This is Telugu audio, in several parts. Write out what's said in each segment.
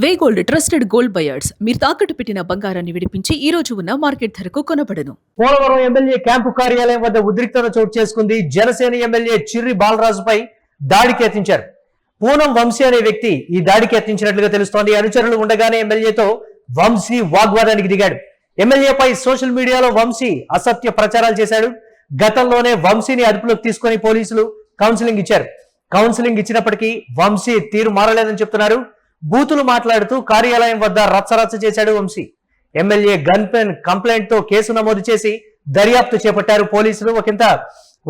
వే గోల్డ్ ట్రస్టెడ్ గోల్డ్ బయర్స్ మీరు తాకట్టు పెట్టిన బంగారాన్ని విడిపించి ఈ రోజు ఉన్న మార్కెట్ ధరకు కొనబడను. పోలవరం ఎమ్మెల్యే క్యాంపు కార్యాలయం వద్ద ఉద్రిక్తత చోటు చేసుకుంది. జనసేన ఎమ్మెల్యే చిర్రి బాలరాజుపై దాడికి యత్నించారు. పూనం వంశీ అనే వ్యక్తి ఈ దాడికి యత్నించినట్లుగా తెలుస్తోంది. అనుచరులు ఉండగానే ఎమ్మెల్యేతో వంశీ వాగ్వాదానికి దిగాడు. ఎమ్మెల్యేపై సోషల్ మీడియాలో వంశీ అసత్య ప్రచారాలు చేశాడు. గతంలోనే వంశీని అదుపులోకి తీసుకొని పోలీసులు కౌన్సిలింగ్ ఇచ్చారు. కౌన్సిలింగ్ ఇచ్చినప్పటికీ వంశీ తీరు మారలేదని చెప్తున్నారు. బూతులు మాట్లాడుతూ కార్యాలయం వద్ద రచ్చరచ్చ చేశాడు వంశీ. ఎమ్మెల్యే గన్ పెన్ కంప్లైంట్ తో కేసు నమోదు చేసి దర్యాప్తు చేపట్టారు పోలీసులు. ఒకంత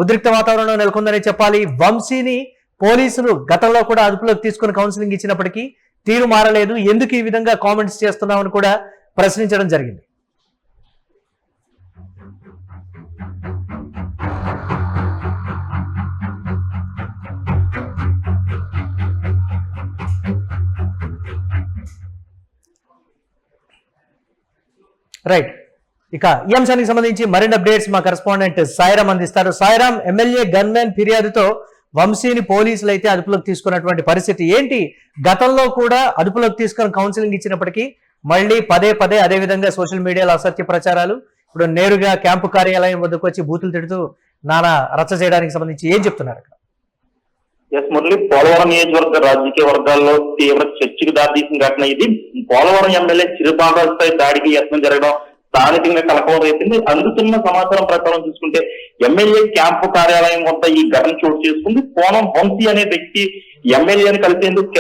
ఉద్రిక్త వాతావరణం నెలకొందని చెప్పాలి. వంశీని పోలీసులు గతంలో కూడా అదుపులోకి తీసుకుని కౌన్సిలింగ్ ఇచ్చినప్పటికీ తీరు మారలేదు. ఎందుకు ఈ విధంగా కామెంట్స్ చేస్తున్నామని కూడా ప్రశ్నించడం జరిగింది. రైట్, ఇక ఈ అంశానికి సంబంధించి మరిన్ని అప్డేట్స్ మా కరెస్పాండెంట్ సాయిరామ్ అందిస్తారు. సాయిరామ్, ఎమ్మెల్యే గన్మెన్ ఫిర్యాదుతో వంశీని పోలీసులు అయితే అదుపులోకి తీసుకున్నటువంటి పరిస్థితి ఏంటి? గతంలో కూడా అదుపులోకి తీసుకుని కౌన్సిలింగ్ ఇచ్చినప్పటికీ మళ్ళీ పదే పదే అదే విధంగా సోషల్ మీడియాలో అసత్య ప్రచారాలు, ఇప్పుడు నేరుగా క్యాంపు కార్యాలయం వద్దకు వచ్చి బూతులు తిడుతూ నానా రచ్చ చేయడానికి సంబంధించి ఏం చెప్తున్నారు? ఎస్ మురళి, పోలవరం నియోజకవర్గ రాజకీయ వర్గాల్లో తీవ్ర చర్చకు దారితీసిన ఘటన ఇది. పోలవరం ఎమ్మెల్యే చిర్రి బాలరాజుపై దాడికి యత్నం జరగడం స్థానికంగా కలకలం రేపింది. అందుతున్న సమాచారం ప్రకారం చూసుకుంటే ఎమ్మెల్యే క్యాంపు కార్యాలయం వద్ద ఈ ఘటన చోటు చేసుకుంది. పూనం వంశీ అనే వ్యక్తి ఎమ్మెల్యేని కలిసేందుకు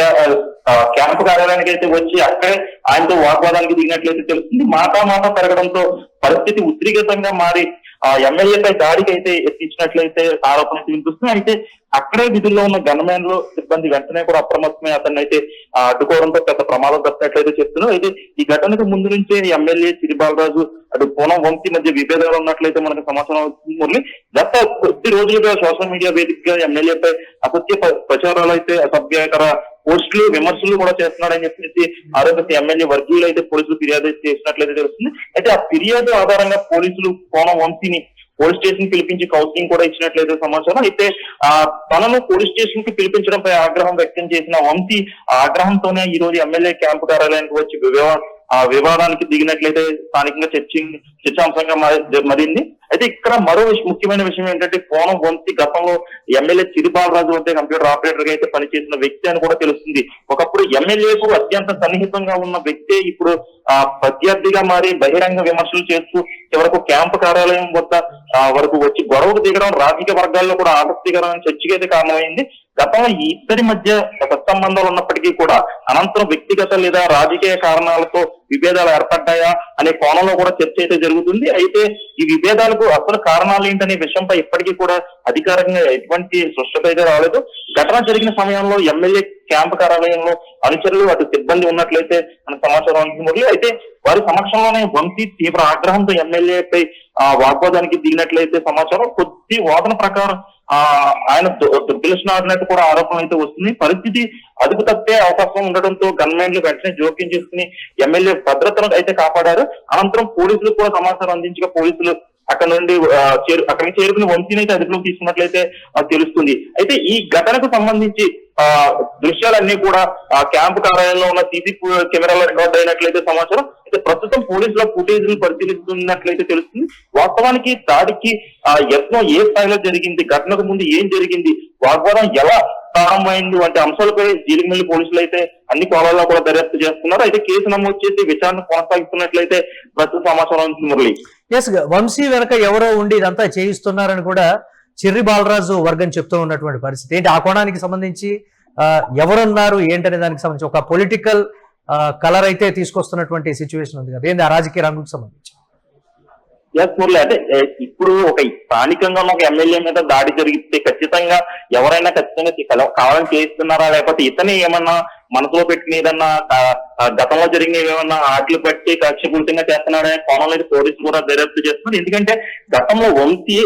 క్యాంపు కార్యాలయానికి అయితే వచ్చి అక్కడే ఆయనతో వాగ్వాదానికి దిగినట్లయితే తెలుస్తుంది. మాట పెరగడంతో పరిస్థితి ఉద్రిక్తంగా మారి ఆ ఎమ్మెల్యేపై దాడికి అయితే ఎత్తించినట్లయితే ఆరోపణలు వినిపిస్తున్నాయి. అయితే అక్కడే విధుల్లో ఉన్న గన్మెన్లు సిబ్బంది వెంటనే కూడా అప్రమత్తమై అతన్ని అయితే అడ్డుకోవడంతో పెద్ద ప్రమాదం తప్పినట్లయితే చెప్తున్నారు. అయితే ఈ ఘటనకు ముందు నుంచే ఎమ్మెల్యే చిర్రి బాలరాజు అటు పూనం వంశీ మధ్య విభేదాలు ఉన్నట్లయితే మనకు సమాచారం అవుతుంది. మురళి, గత కొద్ది రోజులుగా సోషల్ మీడియా వేదికగా ఎమ్మెల్యేపై అసత్య ప్రచారాలు అయితే అసభ్యకర పోస్టులు విమర్శలు కూడా చేస్తున్నాడని చెప్పేసి ఆరోగ్య ఎమ్మెల్యే వర్గీయులు అయితే పోలీసులు ఫిర్యాదు చేసినట్లయితే తెలుస్తుంది. అయితే ఆ ఫిర్యాదు ఆధారంగా పోలీసులు పూనం వంశీని పోలీస్ స్టేషన్ పిలిపించి కౌన్సిలింగ్ కూడా ఇచ్చినట్లయితే సమాచారం. అయితే తనను పోలీస్ స్టేషన్ కి పిలిపించడంపై ఆగ్రహం వ్యక్తం చేసిన వంశీ ఆ ఆగ్రహంతోనే ఈ రోజు ఎమ్మెల్యే క్యాంపు కార్యాలయానికి వచ్చి వివాదానికి దిగినట్లయితే స్థానికంగా చర్చాంశంగా మారింది. అయితే ఇక్కడ మరో ముఖ్యమైన విషయం ఏంటంటే పూనం వంశీ గతంలో ఎమ్మెల్యే చిర్రి బాలరాజు వద్ద కంప్యూటర్ ఆపరేటర్ గా అయితే పనిచేసిన వ్యక్తి అని కూడా తెలుస్తుంది. ఒకప్పుడు ఎమ్మెల్యేకు అత్యంత సన్నిహితంగా ఉన్న వ్యక్తే ఇప్పుడు ప్రత్యర్థిగా మారి బహిరంగ విమర్శలు చేస్తూ చివరకు క్యాంపు కార్యాలయం వద్ద వరకు వచ్చి గొడవకు దిగడం రాజకీయ వర్గాల్లో కూడా ఆసక్తికరమైన చర్చకి అయితే కారణమైంది. గతంలో ఈ ఇద్దరి మధ్య సత్సంబంధాలు ఉన్నప్పటికీ కూడా అనంతరం వ్యక్తిగత లేదా రాజకీయ కారణాలతో విభేదాలు ఏర్పడ్డాయా అనే కోణంలో కూడా చర్చ అయితే జరుగుతుంది. అయితే ఈ విభేదాలకు అసలు కారణాలు ఏంటనే విషయంపై ఇప్పటికీ కూడా అధికారికంగా ఎటువంటి స్పష్టత అయితే రాలేదు. ఘటన జరిగిన సమయంలో ఎమ్మెల్యే క్యాంపు కార్యాలయంలో అనుచరులు అటు సిబ్బంది ఉన్నట్లయితే మన సమాచారం అందుతుంది. అయితే వారి సమక్షంలోనే వంశీ తీవ్ర ఆగ్రహంతో ఎమ్మెల్యేపై వాగ్వాదానికి దిగినట్లయితే సమాచారం. కొద్ది వాదన ప్రకారం ఆయన దుర్గలిసినట్టు కూడా ఆరోపణలు అయితే వస్తుంది. పరిస్థితి అదుపు తప్పే అవకాశం ఉండడంతో గన్మెన్లు వెంటనే జోక్యం చేసుకుని ఎమ్మెల్యే భద్రతను అయితే కాపాడారు. అనంతరం పోలీసులు కూడా సమాచారం అందించగా పోలీసులు అక్కడ నుండి అక్కడికి చేరుకుని వంశీని అయితే అదుపులోకి తీసుకున్నట్లయితే తెలుస్తుంది. అయితే ఈ ఘటనకు సంబంధించి దృశ్యాలన్నీ కూడా క్యాంపు కార్యాలయంలో ఉన్న సీసీ కెమెరాలో రికార్డ్ అయినట్లయితే సమాచారం. అయితే ప్రస్తుతం పోలీసుల ఫుటేజ్లు పరిశీలిస్తున్నట్లయితే తెలుస్తుంది. వాస్తవానికి దాడికి యత్నం ఏ స్థాయిలో జరిగింది, ఘటనకు ముందు ఏం జరిగింది, వాగ్వాదం ఎలా ప్రారంభమైంది వంటి అంశాలపై జీలిగిమిల్లి పోలీసులు అయితే అన్ని కోణాల్లో కూడా దర్యాప్తు చేస్తున్నారు. అయితే కేసు నమోదు చేసి విచారణ కొనసాగిస్తున్నట్లయితే ప్రస్తుత సమాచారం ఉంది. మురళి, ఎస్, వంశీ వెనక ఎవరో ఉండి ఇదంతా చేయిస్తున్నారని కూడా చిర్రి బాలరాజు వర్గం చెప్తూ ఉన్నటువంటి పరిస్థితి ఏంటి? ఆ కోణానికి సంబంధించి ఎవరున్నారు ఏంటనే దానికి సంబంధించి ఒక పొలిటికల్ కలర్ అయితే తీసుకొస్తున్నటువంటి సిచ్యువేషన్ ఉంది కదా, ఏంటి ఆ రాజకీయ రంగుకు సంబంధించి? ఎస్ మురళి, అంటే ఇప్పుడు ఒక స్థానికంగా ఒక ఎమ్మెల్యే మీద దాడి జరిగితే ఖచ్చితంగా ఎవరైనా ఖచ్చితంగా కావాలని చేయిస్తున్నారా, లేకపోతే ఇతనే ఏమన్నా మనసులో పెట్టిన ఏదన్నా గతంలో జరిగినవి ఏమన్నా ఆటలు పట్టి కక్షపూరితంగా చేస్తున్నాడనే కోణంలో పోలీసులు కూడా దర్యాప్తు చేస్తున్నారు. ఎందుకంటే గతంలో వంశీ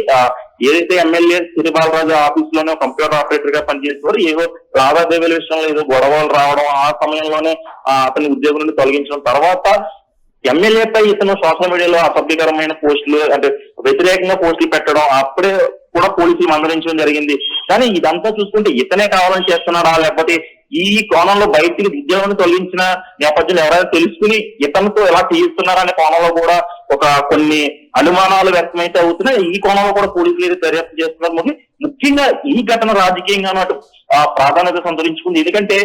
ఏదైతే ఎమ్మెల్యే చిర్రి బాలరాజు ఆఫీస్ లోనే కంప్యూటర్ ఆపరేటర్ గా పనిచేసేవారు, ఏదో లావాదేవీల విషయంలో ఏదో గొడవలు రావడం, ఆ సమయంలోనే అతని ఉద్యోగం నుండి తొలగించడం, తర్వాత ఎమ్మెల్యేపై ఇతను సోషల్ మీడియాలో అసభ్యకరమైన పోస్టులు అంటే వ్యతిరేకంగా పోస్టులు పెట్టడం అప్పుడే కూడా పోలీసులు మందలించడం జరిగింది. కానీ ఇదంతా చూసుకుంటే ఇతనే కావాలని చేస్తున్నాడా, లేకపోతే ఈ కోణంలో బయటికి ఉద్యోగాన్ని తొలగించిన నేపథ్యంలో ఎవరైనా తెలుసుకుని ఇతనితో ఎలా చేయిస్తున్నారనే కోణంలో కూడా కొన్ని అనుమానాలు వ్యక్తమైతే అవుతున్నాయి. ఈ కోణంలో కూడా పోలీసులు దర్యాప్తు చేస్తున్నారు. ముఖ్యంగా ఈ ఘటన రాజకీయంగా ప్రాధాన్యత సంతరించుకుంది. ఎందుకంటే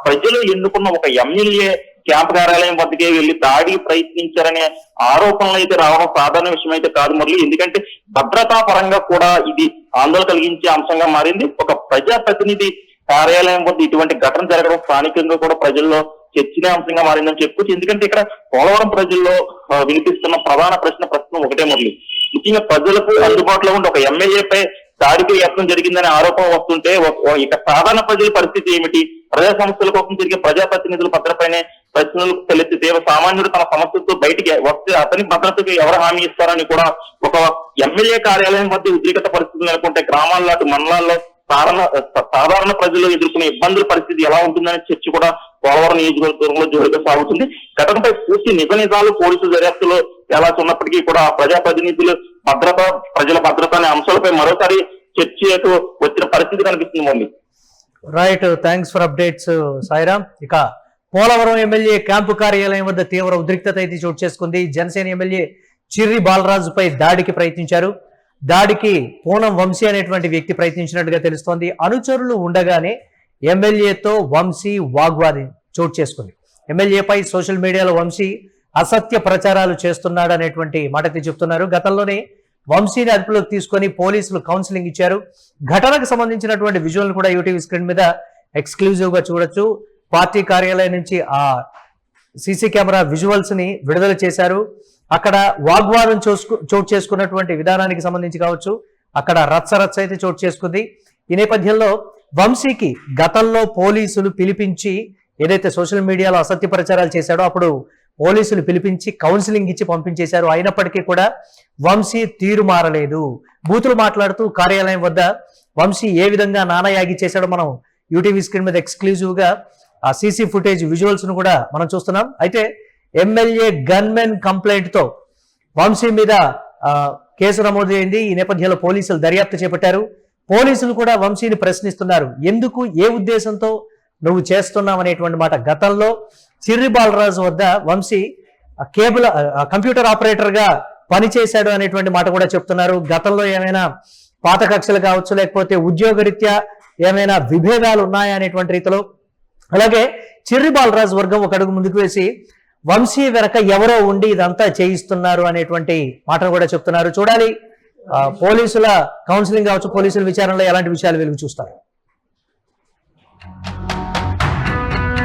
ప్రజలు ఎన్నుకున్న ఒక ఎమ్మెల్యే క్యాంప్ కార్యాలయం వద్దకే వెళ్లి దాడికి ప్రయత్నించారనే ఆరోపణలు అయితే రావడం సాధారణ విషయం అయితే కాదు మురళి. ఎందుకంటే భద్రతా పరంగా కూడా ఇది ఆందోళన కలిగించే అంశంగా మారింది. ఒక ప్రజాప్రతినిధి కార్యాలయం వద్ద ఇటువంటి ఘటన జరగడం స్థానికంగా కూడా ప్రజల్లో చర్చనీయాంశంగా మారిందని చెప్పుకోవచ్చు. ఎందుకంటే ఇక్కడ పోలవరం ప్రజల్లో వినిపిస్తున్న ప్రధాన ప్రశ్న ఒకటే మురళి. ముఖ్యంగా ప్రజలకు అందుబాటులో ఉండి ఒక ఎమ్మెల్యేపై దాడికి యత్నం జరిగిందనే ఆరోపణ వస్తుంటే ఇక సాధారణ ప్రజల పరిస్థితి ఏమిటి? ప్రజా సమస్యల కోసం తిరిగే ప్రజాప్రతినిధుల భద్రతపైనే ప్రశ్నలు తలెత్తితే సామాన్యుడు తన సమస్యలతో బయటికి వస్తే అతని భద్రతకు ఎవరు హామీ ఇస్తారని కూడా ఒక ఎమ్మెల్యే కార్యాలయం వద్ద ఉద్రిక్త పరిస్థితులు నెలకొంటే గ్రామాల్లో అటు మండలాల్లో సాధారణ ప్రజలు ఎదుర్కొనే ఇబ్బందుల పరిస్థితి ఎలా ఉంటుందనే చర్చ కూడా పోలవరం నియోజకవర్గంలో జోరుగా సాగుతుంది. ఘటనపై పూర్తి నిజాలు పోలీసుల దర్యాప్తులో ఎలా ఉన్నప్పటికీ కూడా ప్రజాప్రతినిధులు భద్రత, ప్రజల భద్రత అనే అంశాలపై మరోసారి చర్చకు వచ్చిన పరిస్థితి కనిపిస్తుంది మళ్ళీ. Right, thanks for updates Sairam. ఇక పోలవరం ఎమ్మెల్యే క్యాంపు కార్యాలయం వద్ద తీవ్ర ఉద్రిక్తత అయితే చోటు చేసుకుంది. జనసేన ఎమ్మెల్యే చిర్రి బాలరాజుపై దాడికి ప్రయత్నించారు. దాడికి పూనం వంశీ అనేటువంటి వ్యక్తి ప్రయత్నించినట్టుగా తెలుస్తోంది. అనుచరులు ఉండగానే ఎమ్మెల్యేతో వంశీ వాగ్వాదం చోటు చేసుకుంది. ఎమ్మెల్యేపై సోషల్ మీడియాలో వంశీ అసత్య ప్రచారాలు చేస్తున్నాడు అనేటువంటి మాట చెప్తున్నారు. గతంలోనే వంశీని అదుపులోకి తీసుకొని పోలీసులు కౌన్సిలింగ్ ఇచ్చారు. ఘటనకు సంబంధించినటువంటి విజువల్ కూడా యూటీవీ స్క్రీన్ మీద ఎక్స్క్లూజివ్ గా చూడొచ్చు. పార్టీ కార్యాలయం నుంచి ఆ సీసీ కెమెరా విజువల్స్ ని విడుదల చేశారు. అక్కడ వాగ్వాదం చోటు చేసుకున్నటువంటి విధానానికి సంబంధించి కావచ్చు, అక్కడ రచ్చ అయితే చోటు చేసుకుంది. ఈ నేపథ్యంలో వంశీకి గతంలో పోలీసులు పిలిపించి ఏదైతే సోషల్ మీడియాలో అసత్య ప్రచారాలు చేశాడో అప్పుడు పోలీసులు పిలిపించి కౌన్సిలింగ్ ఇచ్చి పంపించేశారు. అయినప్పటికీ కూడా వంశీ తీరు మారలేదు. బూతులు మాట్లాడుతూ కార్యాలయం వద్ద వంశీ ఏ విధంగా నానయాగి చేశాడో మనం యూటీవీ స్క్రీన్ మీద ఎక్స్క్లూజివ్ గా ఆ సీసీ ఫుటేజ్ విజువల్స్ ను కూడా మనం చూస్తున్నాం. అయితే ఎమ్మెల్యే గన్మెన్ కంప్లైంట్ తో వంశీ మీద కేసు నమోదైంది. ఈ నేపథ్యంలో పోలీసులు దర్యాప్తు చేపట్టారు. పోలీసులు కూడా వంశీని ప్రశ్నిస్తున్నారు. ఎందుకు, ఏ ఉద్దేశంతో నువ్వు చేస్తున్నావు అనేటువంటి మాట. గతంలో చిర్రి బాలరాజు వద్ద వంశీ కంప్యూటర్ ఆపరేటర్ గా పనిచేశాడు అనేటువంటి మాట కూడా చెప్తున్నారు. గతంలో ఏమైనా పాత కక్షలు కావచ్చు, లేకపోతే ఉద్యోగరీత్యా ఏమైనా విభేదాలు ఉన్నాయా అనేటువంటి రీతిలో. అలాగే చిర్రి బాలరాజు వర్గం ఒక అడుగు ముందుకు వేసి వంశీ వెనక ఎవరో ఉండి ఇదంతా చేయిస్తున్నారు అనేటువంటి మాటను కూడా చెప్తున్నారు. చూడాలి పోలీసుల కౌన్సిలింగ్ కావచ్చు, పోలీసుల విచారణలో ఎలాంటి విషయాలు వెలుగు చూస్తారు.